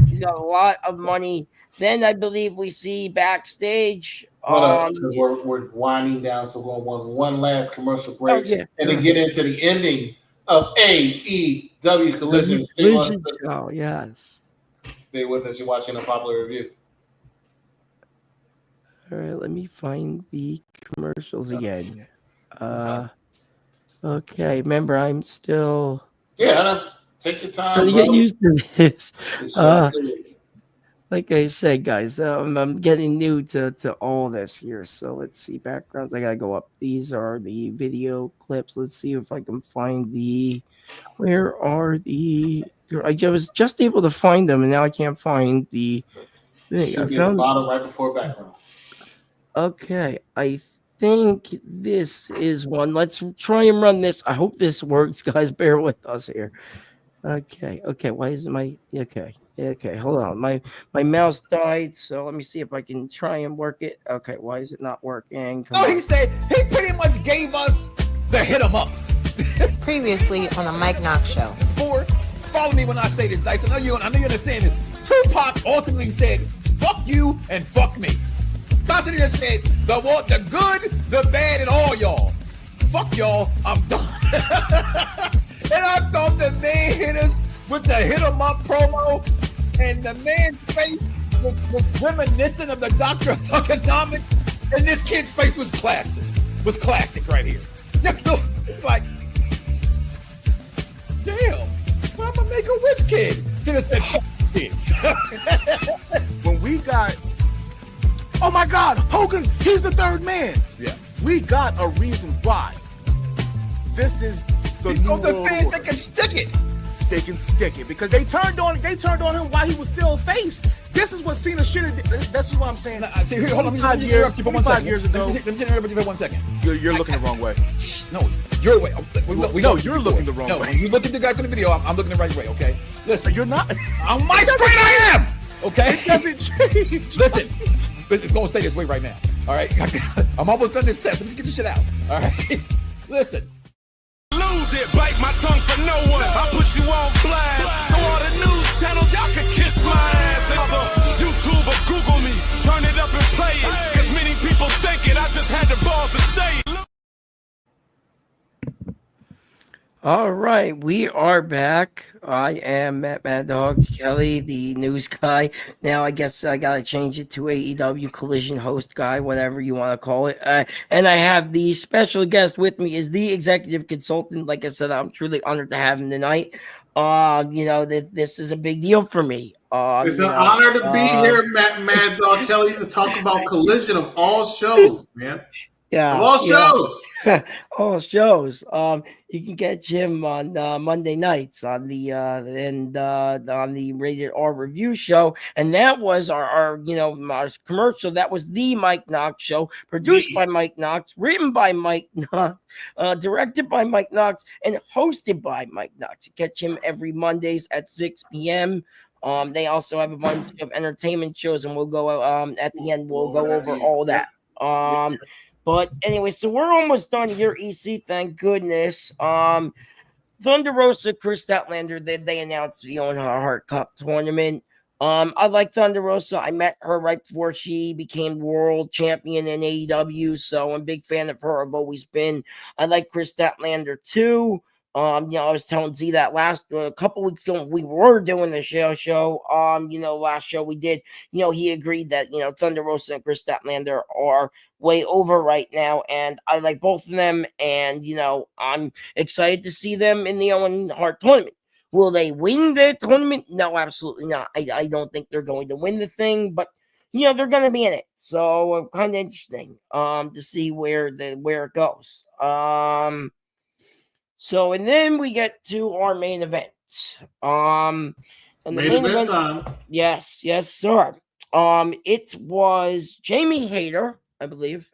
He's got a lot of money. Then I believe we see backstage. We're winding down, so we're going one last commercial break, and then get into the ending of AEW Collision. Oh yes. Stay with us. You're watching a popular review. All right, let me find the commercials again. Okay, remember I'm still. Yeah, take your time. Get used to this. Like I said, guys, I'm getting new to all this here. So let's see backgrounds. I gotta go up. These are the video clips. Let's see if I can find the. Where are the? I was just able to find them, and now I can't find the. I found the bottom right before background. Okay, I think this is one. Let's try and run this. I hope this works, guys. Bear with us here. Okay. Why is my okay? Hold on. My mouse died, so let me see if I can try and work it. Okay, why is it not working? He said he pretty much gave us the hit 'em up. Previously on the Mike Knox show. Follow me when I say this, Dice. I know you understand it. Tupac ultimately said, "Fuck you and fuck me." Constantly just said, the good, the bad, and all y'all. Fuck y'all. I'm done. And I thought the man hit us with the hit 'em up promo, and the man's face was reminiscent of the Doctor of Thugonomics, and this kid's face was classic right here. Just look, it's like, damn, well, I'm gonna make a rich kid. Should have said kids. When we got, oh my God, Hogan, he's the third man. Yeah, we got a reason why. This is the new the fans that can stick it. They can stick it because they turned on him while he was still a face. This is what Cena should have did. That's what I'm saying. See, here, hold on. Let me interrupt you for 1 second. 5 years ago. Let me interrupt you for 1 second. You're looking the wrong way. No, your way. You're looking the wrong way. When you look at the guy from the video, I'm looking the right way, okay? Listen. You're not. On my screen I am! Okay? It doesn't change. Listen. But it's going to stay this way right now. All right? I'm almost done this test. Let's get this shit out. All right? Listen. Lose it, bite my tongue for no one. I put you on blast. So all the news channels, y'all can kiss my ass. If YouTube or Google me, turn it up and play it. Cause many people think it, I just had the balls to say it. All right, we are back. I am Maddog Kelly, the news guy. Now, I guess I got to change it to AEW Collision host guy, whatever you want to call it. And I have the special guest with me is the executive consultant. Like I said, I'm truly honored to have him tonight. This is a big deal for me. It's an honor to be here, Maddog Kelly, to talk about Collision of all shows, man. Yeah, of all shows. All shows. You can catch him on Monday nights on the on the Rated R review show, and that was our commercial. That was the Mike Knox show, produced by Mike Knox, written by Mike Knox, directed by Mike Knox, and hosted by Mike Knox. You catch him every Mondays at 6 p.m. They also have a bunch of entertainment shows, and we'll go at the end. We'll go over all that. But anyway, so we're almost done here, EC. Thank goodness. Thunder Rosa, Chris Statlander, they announced the Owen Hart Cup tournament. I like Thunder Rosa. I met her right before she became world champion in AEW, so I'm a big fan of her. I've always been. I like Chris Statlander too. I was telling Z that last a couple weeks ago we were doing the show. Last show we did, he agreed that Thunder Rosa and Chris Statlander are way over right now, and I like both of them, and I'm excited to see them in the Owen Hart tournament. Will they win the tournament? No, absolutely not. I don't think they're going to win the thing, but they're going to be in it. So kind of interesting to see where it goes. So and then we get to our main event. And the main event time. Yes, sir. It was Jamie Hayter, I believe,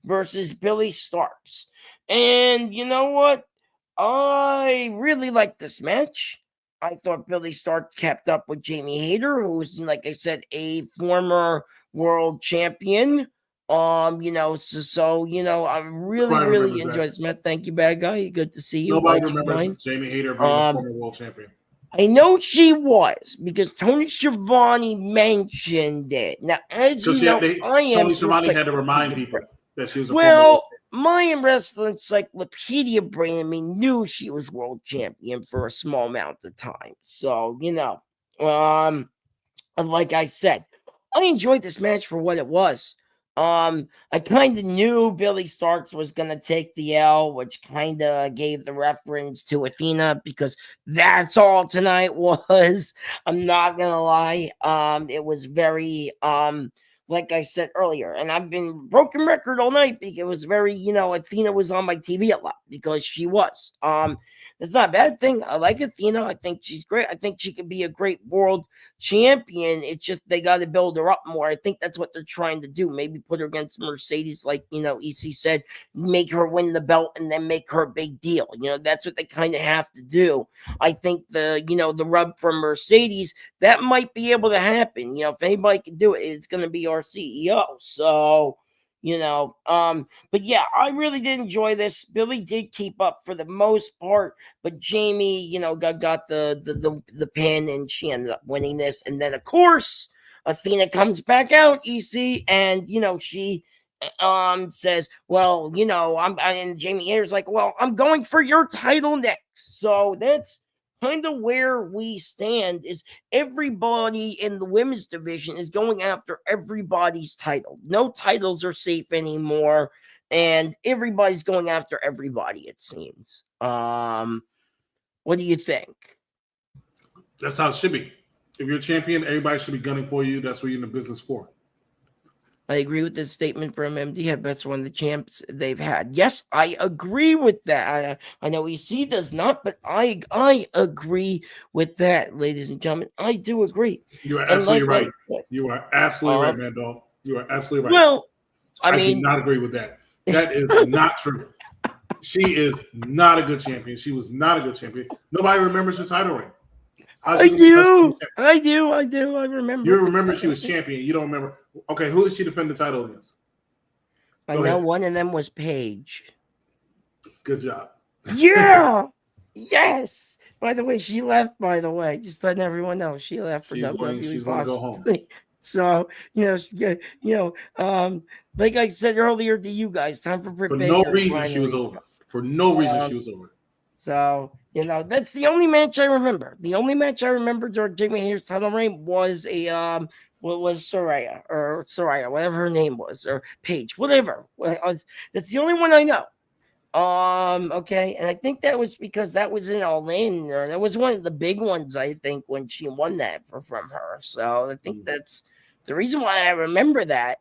versus Billy Starks. And you know what? I really liked this match. I thought Billy Starks kept up with Jamie Hayter, who's, like I said, a former world champion. I really enjoyed this match. Thank you, bad guy. Good to see you. Nobody remembers Jamie Hayter being a former world champion. I know she was because Tony Schiavone mentioned it. Now, as you know, Tony Schiavone had to remind people that she was a former well, my wrestling encyclopedia brain, knew she was world champion for a small amount of time. So, like I said, I enjoyed this match for what it was. I kind of knew Billy Starks was going to take the L, which kind of gave the reference to Athena because that's all tonight was. I'm not going to lie. It was very, like I said earlier, and I've been broken record all night because it was very, Athena was on my TV a lot because she was. It's not a bad thing. I like Athena. I think she's great. I think she could be a great world champion. It's just they got to build her up more. I think that's what they're trying to do. Maybe put her against Mercedes, like, EC said, make her win the belt and then make her a big deal. That's what they kind of have to do. I think the rub from Mercedes, that might be able to happen. If anybody can do it, it's going to be our CEO. So, but yeah, I really did enjoy this. Billy did keep up for the most part, but Jamie, got the pin and she ended up winning this. And then of course, Athena comes back out, EC, and she says, well, and Jamie Hayter's like, well, I'm going for your title next. So that's kind of where we stand. Is everybody in the women's division is going after everybody's title. No titles are safe anymore, and everybody's going after everybody, it seems. What do you think? That's how it should be. If you're a champion, everybody should be gunning for you. That's what you're in the business for. I agree with this statement from MD. Had best one of the champs they've had. Yes, I agree with that. I know EC does not, but I agree with that, ladies and gentlemen. I do agree. You are absolutely right. You are absolutely right, Maddog. You are absolutely right. Well, I do not agree with that. That is not true. She is not a good champion. She was not a good champion. Nobody remembers her title reign. I do. I remember. You remember she was champion. You don't remember. Okay, who did she defend the title against? I know one of them was Paige. Good job. Yeah. Yes. By the way, she left. By the way, just letting everyone know, she left for WWE. She's going to go home. So like I said earlier to you guys, time for Britt Baker. For no reason she was over. For no reason she was over. So, that's the only match I remember. The only match I remember during Jamie Hayter's title reign was Soraya, whatever her name was, or Paige, whatever. That's the only one I know. Okay, and I think that was because that was in All In, or that was one of the big ones, I think, when she won that from her. So I think that's the reason why I remember that.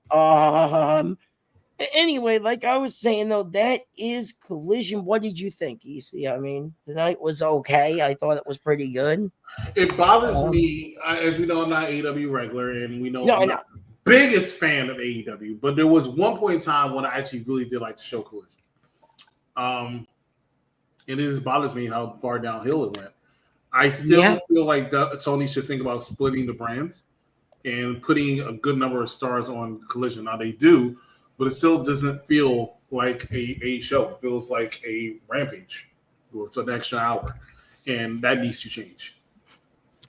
Anyway, like I was saying, though, that is Collision. What did you think, EC? Tonight was okay. I thought it was pretty good. It bothers me, as we know, I'm not AEW regular, and we know I'm not the biggest fan of AEW, but there was one point in time when I actually really did like the show Collision. And it just bothers me how far downhill it went. I still feel like Tony should think about splitting the brands and putting a good number of stars on Collision. Now, they do, but it still doesn't feel like a show. It feels like a Rampage with an extra hour, and that needs to change.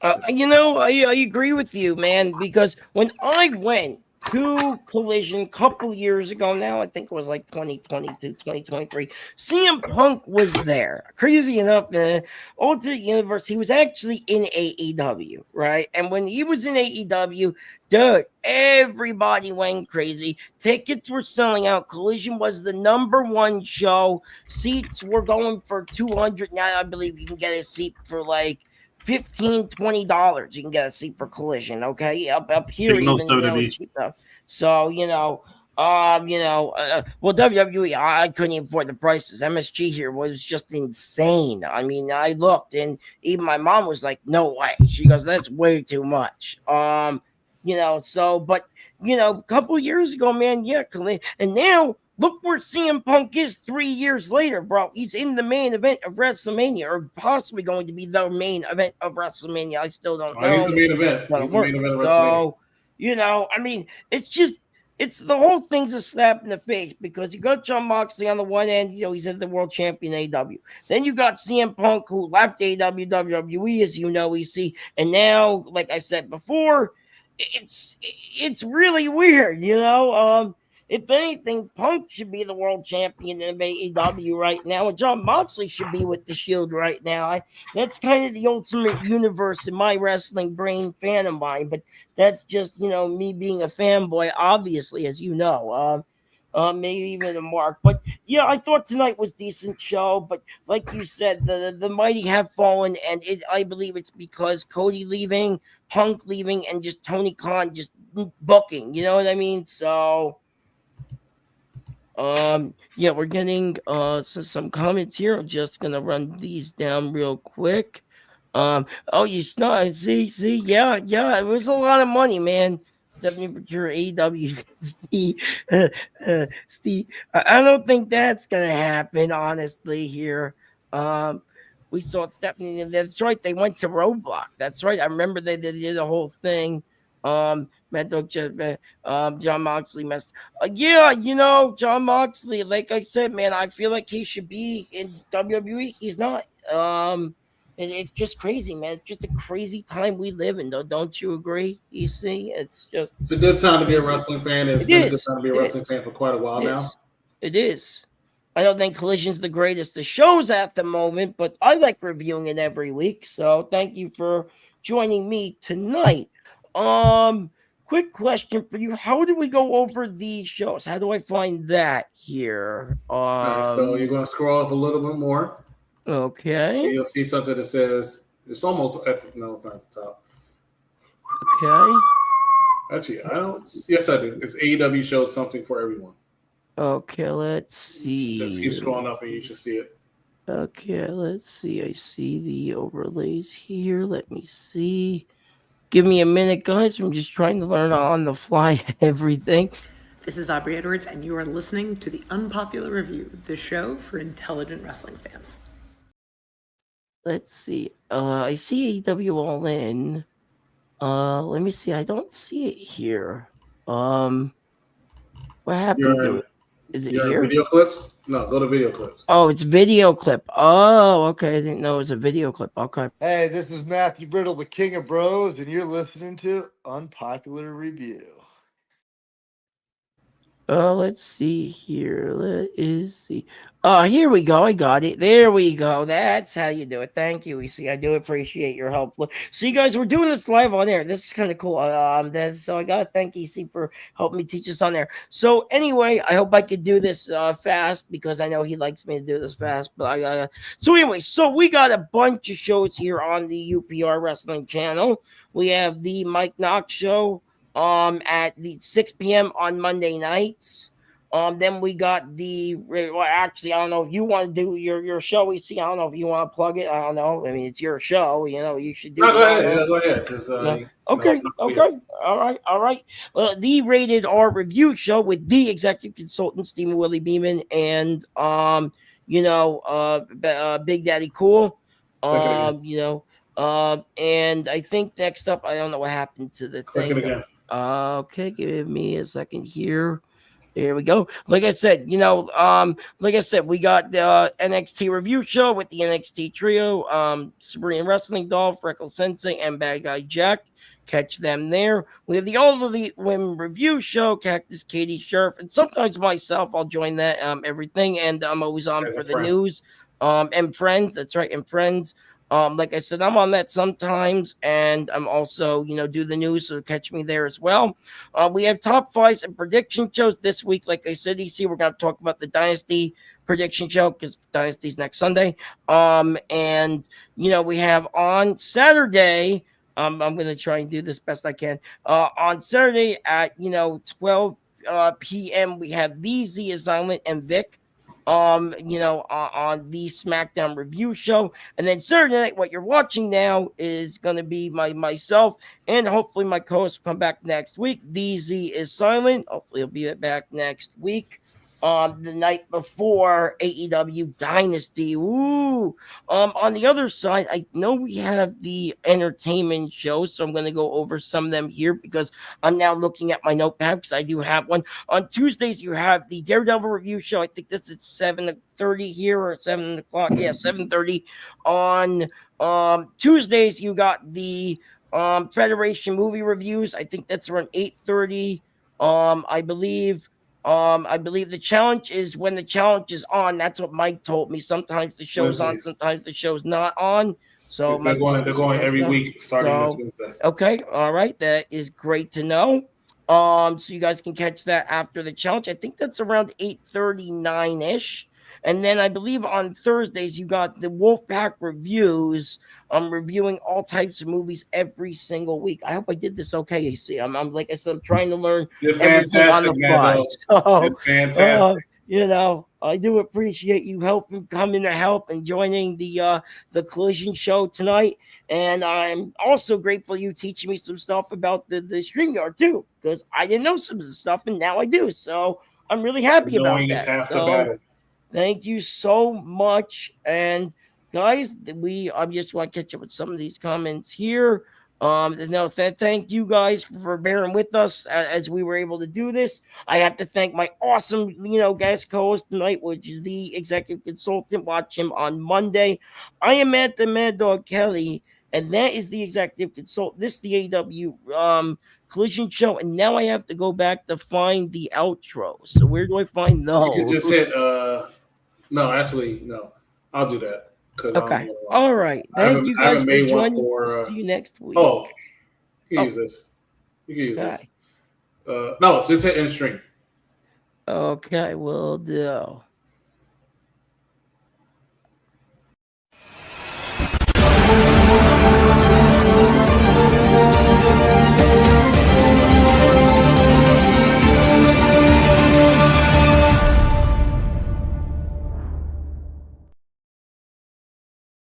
I agree with you, man, because when I went to Collision a couple years ago now. I think it was like 2022, 2023. CM Punk was there. Crazy enough, the Ultimate Universe, he was actually in AEW, right? And when he was in AEW, dude, everybody went crazy. Tickets were selling out. Collision was the #1 show. Seats were going for $200. Now I believe you can get a seat for like $15-$20. You can get a seat for Collision. Okay, up here Take notes, even WWE. it's cheap enough. So well, WWE, I couldn't even afford the prices. MSG here was just insane. I mean, I looked, and even my mom was like, "No way." She goes, "That's way too much." But a couple of years ago, man, yeah, and now look where CM Punk is 3 years later, bro. He's in the main event of WrestleMania, or possibly going to be the main event of WrestleMania. I still don't know. He's the main event. He's the main event of WrestleMania. So, I mean, it's the whole thing's a slap in the face, because you got Jon Moxley on the one end, he's at the world champion AEW. Then you got CM Punk, who left AEW, WWE, as you know, and now, like I said before, it's really weird, If anything, Punk should be the world champion of AEW right now, and Jon Moxley should be with the Shield right now. That's kind of the ultimate universe in my wrestling brain fan of mine, but that's just, me being a fanboy, obviously, as you know. Maybe even a mark. But yeah, I thought tonight was decent show. But like you said, the mighty have fallen, and I believe it's because Cody leaving, Punk leaving, and just Tony Khan just booking. You know what I mean? So. Yeah, we're getting some comments here. I'm just gonna run these down real quick. Oh, you snot. See, yeah, it was a lot of money, man. Stephanie Procure, AEW, Steve. I don't think that's gonna happen, honestly. Here, we saw Stephanie. That's right. They went to Roadblock. That's right. I remember they did a whole thing. Maddog, Jon Moxley messed. Yeah, Jon Moxley. Like I said, man, I feel like he should be in WWE. He's not. And it's just crazy, man. It's just a crazy time we live in, though. Don't you agree? You see, it's a good time to be a wrestling fan. It's been a good time to be a wrestling fan for quite a while now. It is. I don't think Collision's the greatest of shows at the moment, but I like reviewing it every week. So thank you for joining me tonight. Quick question for you. How do we go over these shows? How do I find that here? So you're going to scroll up a little bit more. Okay. And you'll see something that says, it's almost at it's not at the top. Okay. Actually, I don't. Yes, I do. It's AEW shows something for everyone. Okay, let's see. Just keep scrolling up and you should see it. Okay, let's see. I see the overlays here. Let me see. Give me a minute, guys. I'm just trying to learn on the fly everything. This is Aubrey Edwards, and you are listening to The Unpopular Review, the show for intelligent wrestling fans. Let's see. I see AEW All In. Let me see. I don't see it here. What happened to it? Is it here? Video clips? No, go to video clips. Oh, it's video clip. Oh, okay. I didn't know it was a video clip. Okay. Hey, this is Matthew Brittle, the King of Bros, and you're listening to Unpopular Review. Let's see here. Let's see. Oh, here we go. I got it. There we go. That's how you do it. Thank you, EC. I do appreciate your help. See, guys, we're doing this live on air. This is kind of cool. So I gotta thank EC for helping me teach us on there. So anyway, I hope I could do this fast, because I know he likes me to do this fast. But so anyway, so we got a bunch of shows here on the UPR Wrestling channel. We have the Mike Knox show at the 6 p.m. on Monday nights. Then we got actually, I don't know if you want to do your show, EC. I don't know if you want to plug it. I don't know. I mean, it's your show. You should do it. Go ahead. Okay. All right. Well, the Rated R review show with the executive consultant, Stephen Willie Beeman, and Big Daddy Cool. And I think next up, I don't know what happened to the thing. Click it again. Okay, give me a second here. Here we go. Like I said, we got the NXT review show with the NXT trio, Supreme Wrestling Doll, Freckle Sensei, and Bad Guy Jack. Catch them there. We have the All Elite Women review show, Cactus, Katie, Sheriff, and sometimes myself. I'll join that everything, and I'm always on As a for the friend. news. And Friends. That's right, and Friends. Like I said, I'm on that sometimes, and I'm also, do the news, so catch me there as well. We have top fives and prediction shows this week. Like I said, EC, we're going to talk about the Dynasty prediction show because Dynasty's next Sunday. And we have on Saturday. I'm going to try and do this best I can. On Saturday at 12 p.m. we have the Z Assignment and Wick. On the SmackDown review show. And then Saturday night, what you're watching now is going to be myself, and hopefully my co-host will come back next week. The Z is Silent. Hopefully he'll be back next week. The night before AEW Dynasty. Ooh. On the other side, I know we have the entertainment shows, so I'm going to go over some of them here because I'm now looking at my notepad because I do have one. On Tuesdays, you have the Daredevil review show. I think this is 7:30 here or 7 o'clock. Yeah, 7:30. On Tuesdays, you got the Federation movie reviews. I think that's around 8:30. I believe the challenge is when the challenge is on. That's what Mike told me. Sometimes the show's on, sometimes the show's not on. So they're going every week starting this Wednesday. Okay, all right, that is great to know. So you guys can catch that after the challenge. I think that's around 8:39-ish. And then I believe on Thursdays you got the Wolfpack reviews. I'm reviewing all types of movies every single week. I hope I did this okay, AC. I'm like I said, I'm trying to learn everything on the fly. So, fantastic. I do appreciate you coming to help and joining the Collision show tonight. And I'm also grateful you teaching me some stuff about the StreamYard too, because I didn't know some of the stuff and now I do. So I'm really happy about that. Half the battle. Thank you so much. And guys, I just want to catch up with some of these comments here. Thank you guys for bearing with us as we were able to do this. I have to thank my awesome, guest co-host tonight, which is the executive consultant. Watch him on Monday. I am at the Maddog Kelly, and that is the executive consultant. This is the AEW Collision show, and now I have to go back to find the outro. So where do I find those? You can just hit no, actually, no. I'll do that. Okay. All right. Thank you guys for joining. See you next week. Oh, you can use this. You can use this. No, just hit end stream. Okay, will do.